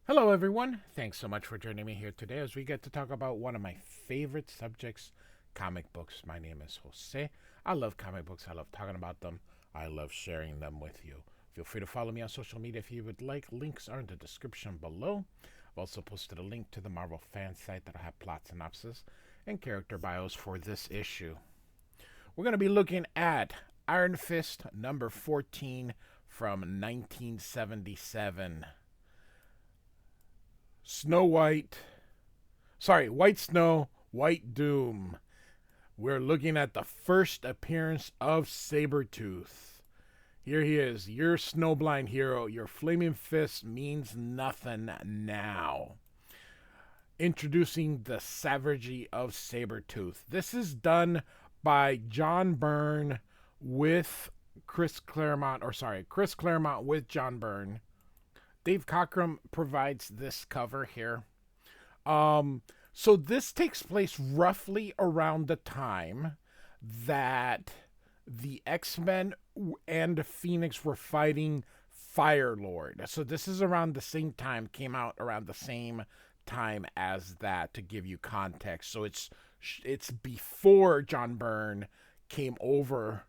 Hello, everyone. Thanks so much for joining me here today as we get to talk about one of my favorite subjects, comic books. My name is Jose. I love comic books. I love talking about them. I love sharing them with you. Feel free to follow me on social media if you would like. Links are in the description below. I've also posted a link to the Marvel fan site that'll have plot synopsis and character bios for this issue. We're going to be looking at Iron Fist number 14 from 1977. Snow White. Sorry, White Snow, White Doom. We're looking at the first appearance of Sabretooth. Here he is, your snowblind hero. Your flaming fist means nothing now. Introducing the savagery of Sabretooth. This is done by John Byrne with Chris Claremont, Chris Claremont with John Byrne. Dave Cockrum provides this cover here. So this takes place roughly around the time that the X-Men and Phoenix were fighting Firelord. So this is around the same time, came out around the same time as that, to give you context. So it's before John Byrne came over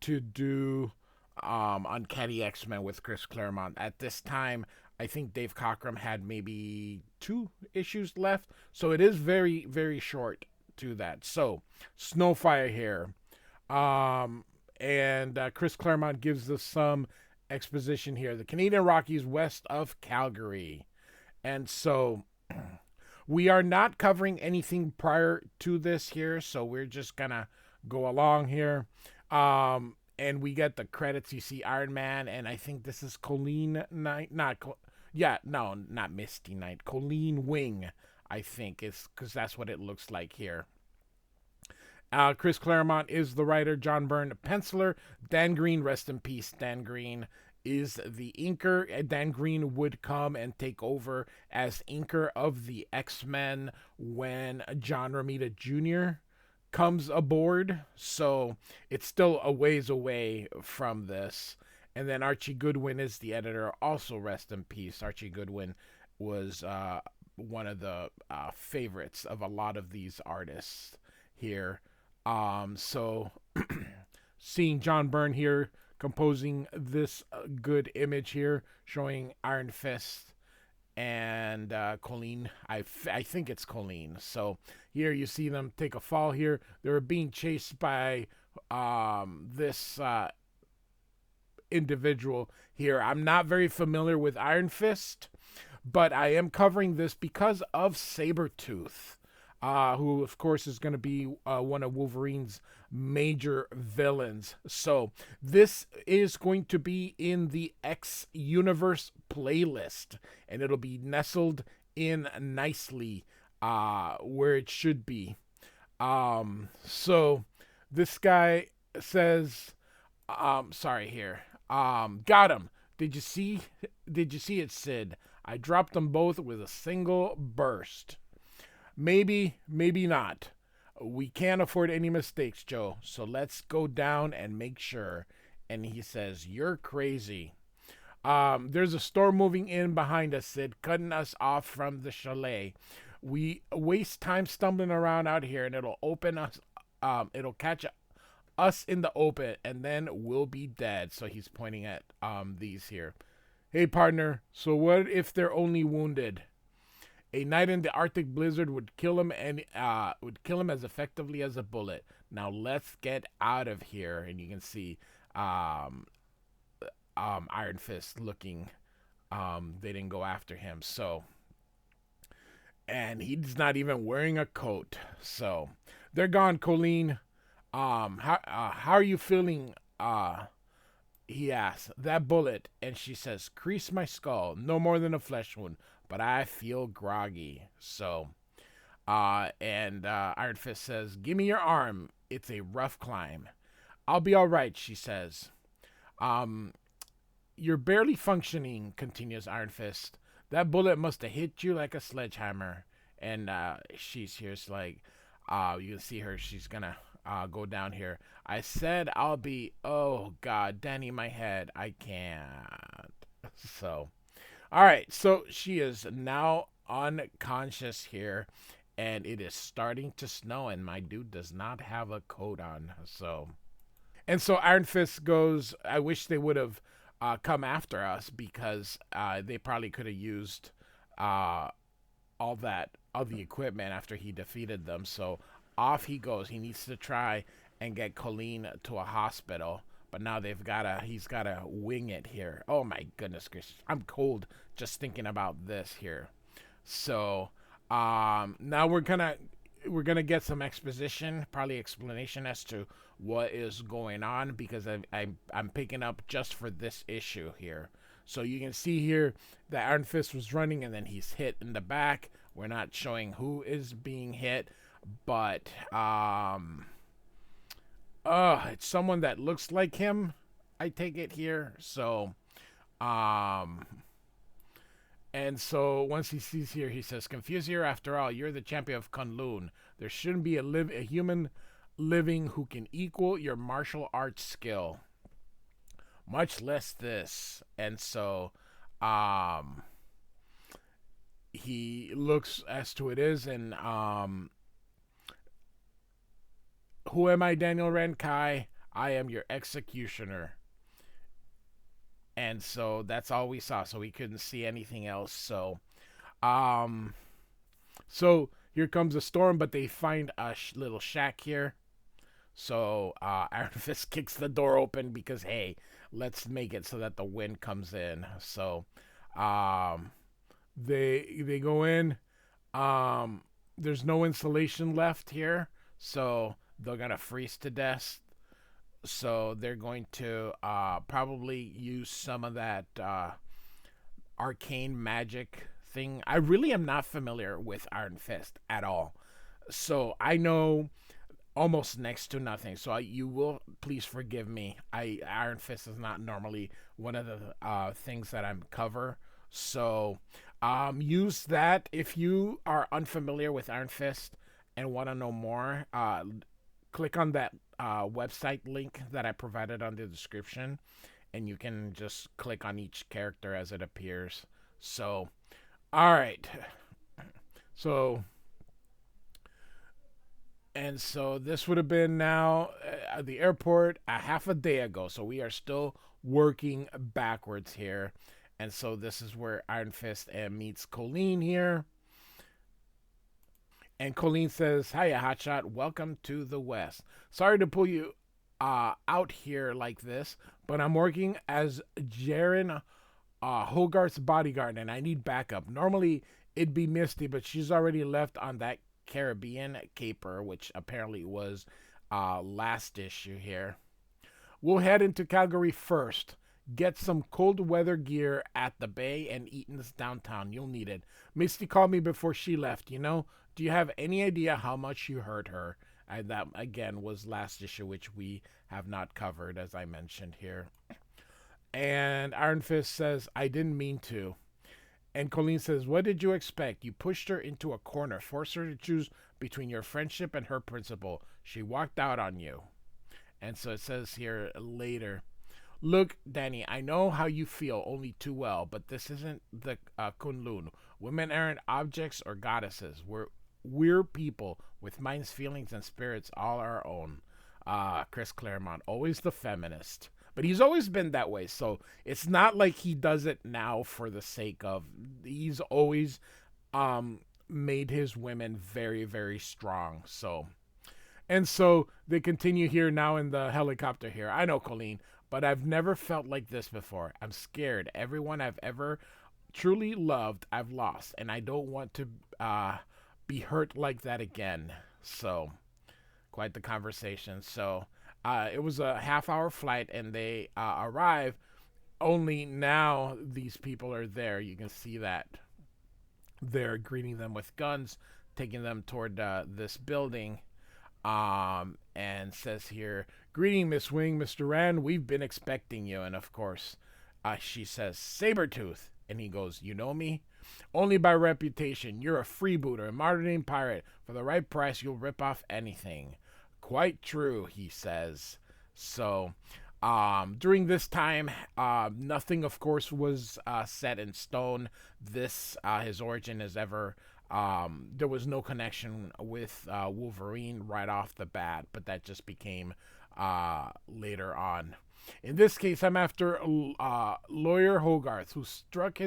to do Uncanny X-Men with Chris Claremont. At this time, I think Dave Cockrum had maybe 2 issues left, so it is very, very short to that. So, Snowfire here. And Chris Claremont gives us some exposition here. The Canadian Rockies west of Calgary. And so, we are not covering anything prior to this here, so we're just gonna go along here. And we get the credits. You see Iron Man, and I think this is Colleen Knight. Not Misty Knight. Colleen Wing, I think, is because that's what it looks like here. Chris Claremont is the writer. John Byrne, penciler. Dan Green, rest in peace. Dan Green is the inker. Dan Green would come and take over as inker of the X-Men when John Romita Jr. comes aboard, so it's still a ways away from this. And then Archie Goodwin is the editor. Also, rest in peace. Archie Goodwin was one of the favorites of a lot of these artists here. So seeing John Byrne here composing this good image here, showing Iron Fist and Colleen. I think it's Colleen. So here you see them take a fall here. They're being chased by this individual here. I'm not very familiar with Iron Fist, but I am covering this because of Sabretooth, who, of course, is going to be one of Wolverine's major villains. So this is going to be in the X Universe playlist, and it'll be nestled in nicely where it should be. So this guy says, sorry here. Got him. Did you see it, Sid? I dropped them both with a single burst. Maybe, maybe not. We can't afford any mistakes, Joe, so let's go down and make sure. And he says, you're crazy. There's a storm moving in behind us, Sid, cutting us off from the chalet. We waste time stumbling around out here, and it'll catch us in the open, and then we'll be dead. So he's pointing at these here. Hey, partner, so what if they're only wounded? A night in the Arctic blizzard would kill him, and as effectively as a bullet. Now let's get out of here. And you can see Iron Fist looking. They didn't go after him, so, and he's not even wearing a coat. So they're gone, Colleen. How are you feeling? He asks. That bullet, and she says, creased my skull. No more than a flesh wound, but I feel groggy. So, and Iron Fist says, give me your arm. It's a rough climb. I'll be all right, she says. You're barely functioning, continues Iron Fist. That bullet must have hit you like a sledgehammer. And she's here's like, you can see her. She's gonna go down here. I said I'll be. Oh God, Danny, my head. I can't. So, All right, so she is now unconscious here, and it is starting to snow, and my dude does not have a coat on. So Iron Fist goes, I wish they would have come after us because they probably could have used uh, all the equipment after he defeated them. So off he goes. He needs to try and get Colleen to a hospital. But now he's gotta wing it here. Oh my goodness gracious. I'm cold just thinking about this here. So now we're gonna get some exposition, probably explanation as to what is going on because I'm picking up just for this issue here. So you can see here that Iron Fist was running and then he's hit in the back. We're not showing who is being hit, but it's someone that looks like him. I take it here. So um and so once he sees here, he says, "Confuse here. After all, you're the champion of Kunlun. There shouldn't be a human living who can equal your martial arts skill, much less this." And so, he looks as to it is, and who am I, Daniel Rankai? I am your executioner. And so that's all we saw. So we couldn't see anything else. Um, so here comes a storm, but they find a little shack here. So Iron Fist kicks the door open because hey, let's make it so that the wind comes in. So um, they go in. There's no insulation left here, so they're gonna freeze to death. So they're going to probably use some of that arcane magic thing. I really am not familiar with Iron Fist at all, so I know almost next to nothing. So you will please forgive me. Iron Fist is not normally one of the things that I'm cover. So use that if you are unfamiliar with Iron Fist and want to know more. Click on that website link that I provided on the description, and you can just click on each character as it appears. So, all right. So, and so this would have been now at the airport a half a day ago. So we are still working backwards here. And so this is where Iron Fist meets Colleen here. And Colleen says, "Hiya, Hotshot. Welcome to the West. Sorry to pull you out here like this, but I'm working as Jaren Hogarth's bodyguard, and I need backup. Normally, it'd be Misty, but she's already left on that Caribbean caper, which apparently was last issue here. We'll head into Calgary first. Get some cold weather gear at the bay and Eaton's downtown. You'll need it. Misty called me before she left, you know? Do you have any idea how much you hurt her?" And that, again, was last issue, which we have not covered, as I mentioned here. And Iron Fist says, "I didn't mean to." And Colleen says, "What did you expect? You pushed her into a corner, forced her to choose between your friendship and her principle. She walked out on you." And so it says here later, "Look, Danny, I know how you feel only too well, but this isn't the Kunlun. Women aren't objects or goddesses. We're people with minds, feelings, and spirits all our own." Chris Claremont, always the feminist. But he's always been that way, so it's not like he does it now for the sake of. He's always made his women very, very strong. And so they continue here now in the helicopter here. "I know, Colleen, but I've never felt like this before. I'm scared. Everyone I've ever truly loved, I've lost, and I don't want to be hurt like that again." So, quite the conversation. So, it was a half-hour flight, and they arrive. Only now these people are there. You can see that they're greeting them with guns, taking them toward this building. And says here, "Greeting, Miss Wing, Mr. Rand. We've been expecting you." And of course, she says, "Sabretooth." And he goes, "You know me?" "Only by reputation. You're a freebooter, a modern pirate. For the right price, you'll rip off anything." "Quite true," he says. So, During this time, nothing, of course, was set in stone. This, his origin is ever. There was no connection with Wolverine right off the bat, but that just became later on. In this case, I'm after lawyer Hogarth, who stuck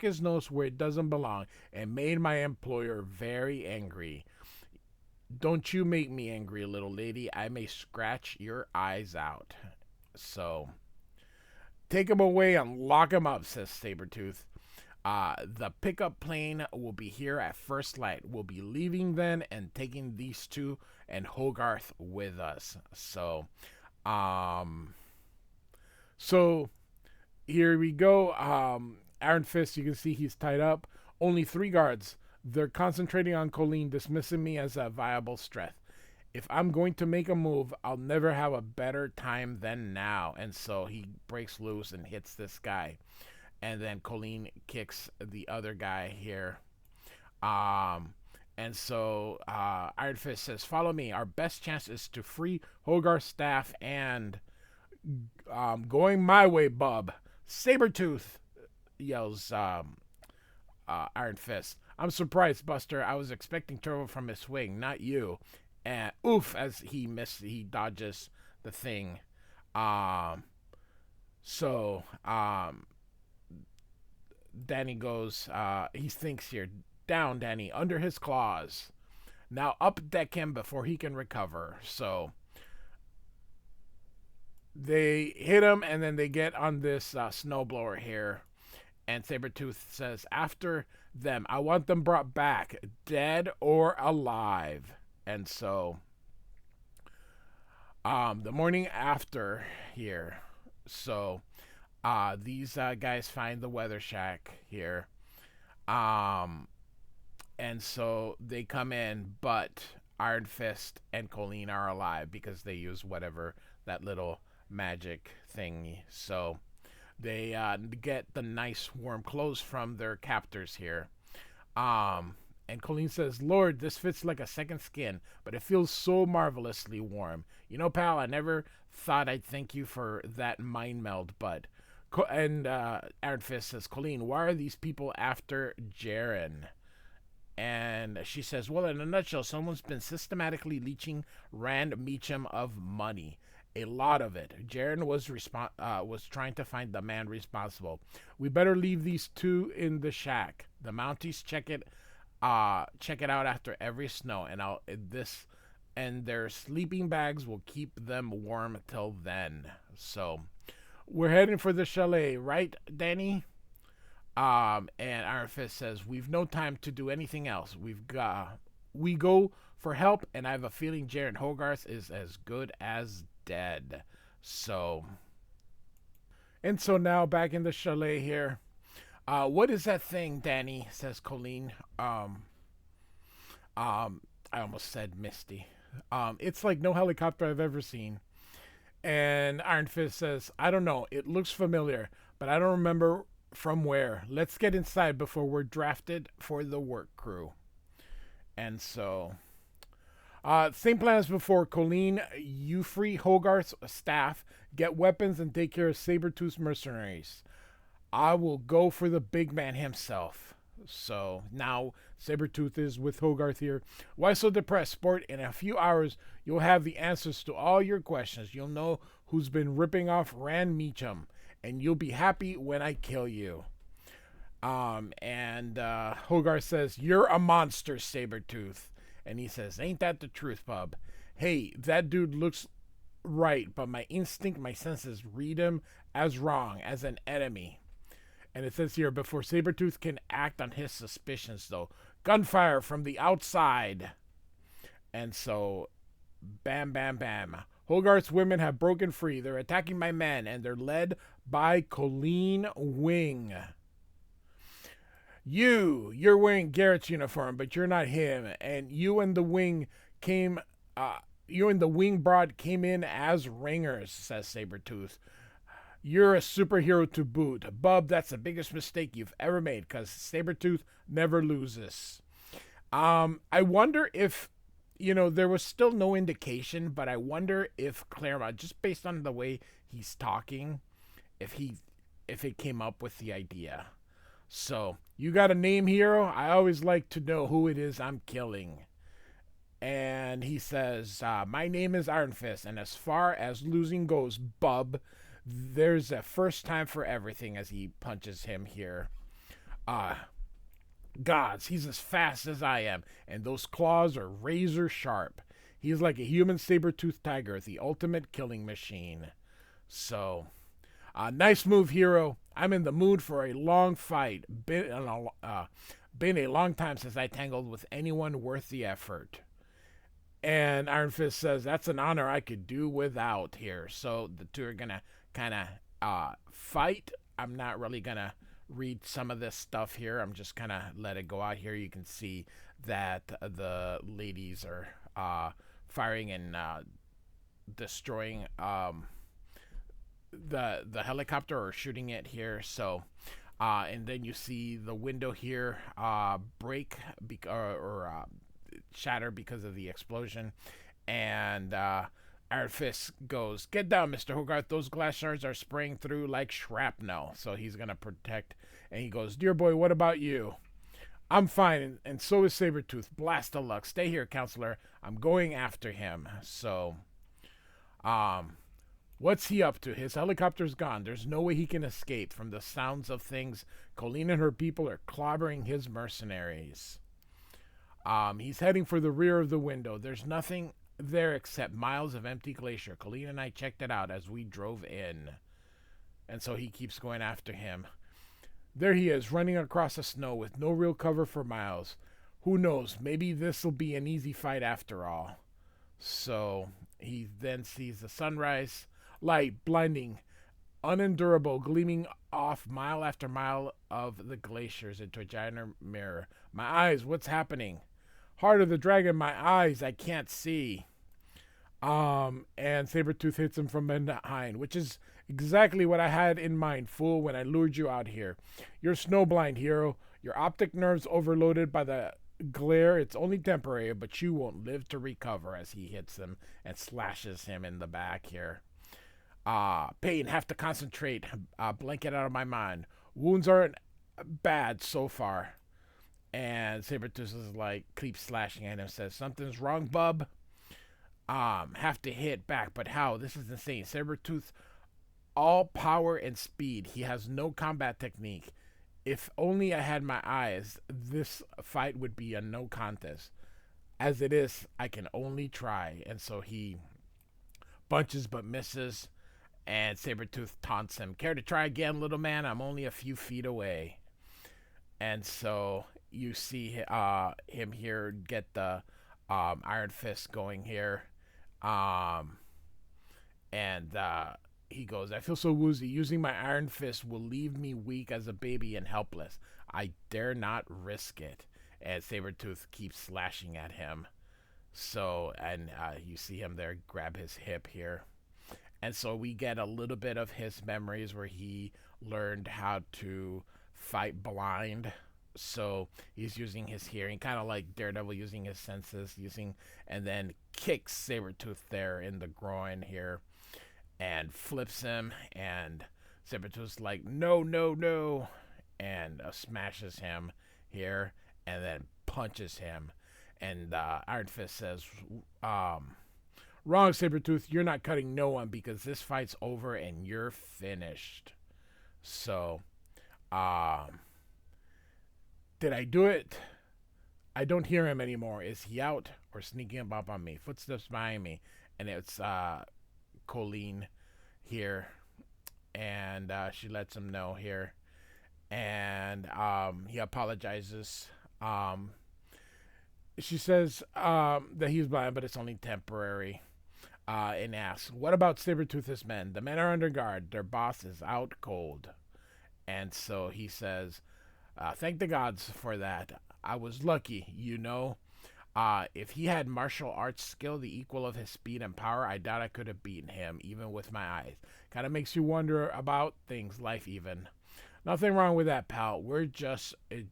his nose where it doesn't belong and made my employer very angry. Don't you make me angry, little lady. I may scratch your eyes out. So, take him away and lock him up, says Sabretooth. The pickup plane will be here at first light. We'll be leaving then and taking these two and Hogarth with us. So here we go. Iron Fist, you can see he's tied up. Only 3 guards. They're concentrating on Colleen, dismissing me as a viable threat. If I'm going to make a move, I'll never have a better time than now. And so he breaks loose and hits this guy. And then Colleen kicks the other guy here. And so Iron Fist says, follow me. Our best chance is to free Hogarth's staff and going my way, bub. Sabretooth, yells Iron Fist. I'm surprised, Buster. I was expecting trouble from his swing, not you. And oof, as he dodges the thing. Danny goes, he thinks here, down, Danny, under his claws. Now up deck him before he can recover. So they hit him, and then they get on this snowblower here. And Sabretooth says, after them, I want them brought back, dead or alive. And so, the morning after here, so, these guys find the weather shack here. And so they come in, but Iron Fist and Colleen are alive because they use whatever, that little magic thingy. So they get the nice warm clothes from their captors here. And Colleen says, Lord, this fits like a second skin, but it feels so marvelously warm. You know, pal, I never thought I'd thank you for that mind meld, bud. And Iron Fist says, Colleen, why are these people after Jaren? And she says, well, in a nutshell, someone's been systematically leeching Rand Meacham of money. A lot of it. Jaren was trying to find the man responsible. We better leave these two in the shack. The Mounties check it out after every snow, and their sleeping bags will keep them warm till then. So we're heading for the chalet, right, Danny? And Iron Fist says, we've no time to do anything else. We go for help, and I have a feeling Jaren Hogarth is as good as dead. So now back in the chalet here. What is that thing, Danny? Says Colleen. I almost said Misty. It's like no helicopter I've ever seen. And Iron Fist says, I don't know. It looks familiar, but I don't remember from where. Let's get inside before we're drafted for the work crew. And so, same plan as before. Colleen, you free Hogarth's staff, get weapons, and take care of Sabretooth's mercenaries. I will go for the big man himself. So now Sabretooth is with Hogarth here. Why so depressed, sport? In a few hours, you'll have the answers to all your questions. You'll know who's been ripping off Rand Meacham, and you'll be happy when I kill you. Hogarth says, you're a monster, Sabretooth. And he says, ain't that the truth, bub? Hey, that dude looks right, but my instinct, my senses read him as wrong, as an enemy. And it says here, before Sabretooth can act on his suspicions, though, gunfire from the outside. And so, bam, bam, bam. Hogarth's women have broken free. They're attacking my men, and they're led by Colleen Wing. You're wearing Garrett's uniform, but you're not him. And you and the Wing broad came in as ringers, says Sabretooth. You're a superhero to boot. Bub, that's the biggest mistake you've ever made, because Sabretooth never loses. I wonder if there was still no indication, but I wonder if Claremont, just based on the way he's talking, if it came up with the idea. So, you got a name, hero? I always like to know who it is I'm killing. And he says, my name is Iron Fist, and as far as losing goes, bub, there's a first time for everything as he punches him here. Gods, he's as fast as I am, and those claws are razor sharp. He's like a human saber-toothed tiger, the ultimate killing machine. So, nice move, hero. I'm in the mood for a long fight. Been a long time since I tangled with anyone worth the effort. And Iron Fist says, that's an honor I could do without here. So the two are going to kind of fight. I'm not really going to read some of this stuff here. I'm just kind of let it go out here. You can see that the ladies are firing and destroying the helicopter, or shooting it here. So and then you see the window here break or shatter because of the explosion. And Iron Fist goes, get down, Mr. Hogarth. Those glass shards are spraying through like shrapnel. So he's going to protect. And he goes, dear boy, what about you? I'm fine, and so is Sabretooth. Blast of luck. Stay here, counselor. I'm going after him. So, what's he up to? His helicopter's gone. There's no way he can escape. From the sounds of things, Colleen and her people are clobbering his mercenaries. He's heading for the rear of the window. There's nothing there except miles of empty glacier. Colleen and I checked it out as we drove in. And so he keeps going after him. There he is, running across the snow with no real cover for miles. Who knows? Maybe this will be an easy fight after all. So he then sees the sunrise, light, blinding, unendurable, gleaming off mile after mile of the glaciers into a giant mirror. My eyes, what's happening? Heart of the dragon, my eyes, I can't see. And Sabretooth hits him from behind, which is exactly what I had in mind, fool, when I lured you out here. You're snowblind, hero. Your optic nerves overloaded by the glare. It's only temporary, but you won't live to recover, as he hits him and slashes him in the back here. Pain, have to concentrate. Blanket out of my mind. Wounds aren't bad so far. And Sabretooth is like, keeps slashing at him, says, something's wrong, bub? Have to hit back, but how? This is insane. Sabretooth, all power and speed. He has no combat technique. If only I had my eyes, this fight would be a no contest. As it is, I can only try. And so he bunches but misses, and Sabretooth taunts him. Care to try again, little man? I'm only a few feet away. And so you see him here get the Iron Fist going here. He goes, I feel so woozy. Using my Iron Fist will leave me weak as a baby and helpless. I dare not risk it. And Sabretooth keeps slashing at him. So, and you see him there grab his hip here. And so we get a little bit of his memories where he learned how to fight blind. So he's using his hearing, kind of like Daredevil using his senses, and then kicks Sabretooth there in the groin here and flips him, and Sabretooth's like, no, no, no, and smashes him here and then punches him. And Iron Fist says, wrong, Sabretooth, you're not cutting no one because this fight's over and you're finished. So, did I do it? I don't hear him anymore. Is he out or sneaking up on me? Footsteps behind me. And it's Colleen here. And she lets him know here. And he apologizes. She says that he's blind, but it's only temporary. And asks, what about Sabretooth's men? The men are under guard. Their boss is out cold. And so he says, thank the gods for that. I was lucky, you know. If he had martial arts skill the equal of his speed and power, I doubt I could have beaten him, even with my eyes. Kind of makes you wonder about things, life even. Nothing wrong with that, pal.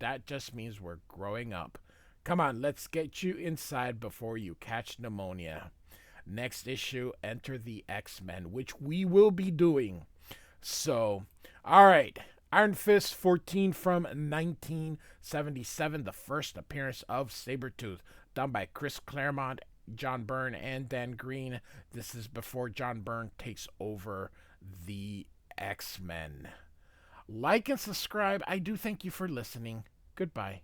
That just means we're growing up. Come on, let's get you inside before you catch pneumonia. Next issue, Enter the X-Men, which we will be doing. So, all right. Iron Fist 14 from 1977, the first appearance of Sabretooth, done by Chris Claremont, John Byrne, and Dan Green. This is before John Byrne takes over the X-Men. Like and subscribe. I do thank you for listening. Goodbye.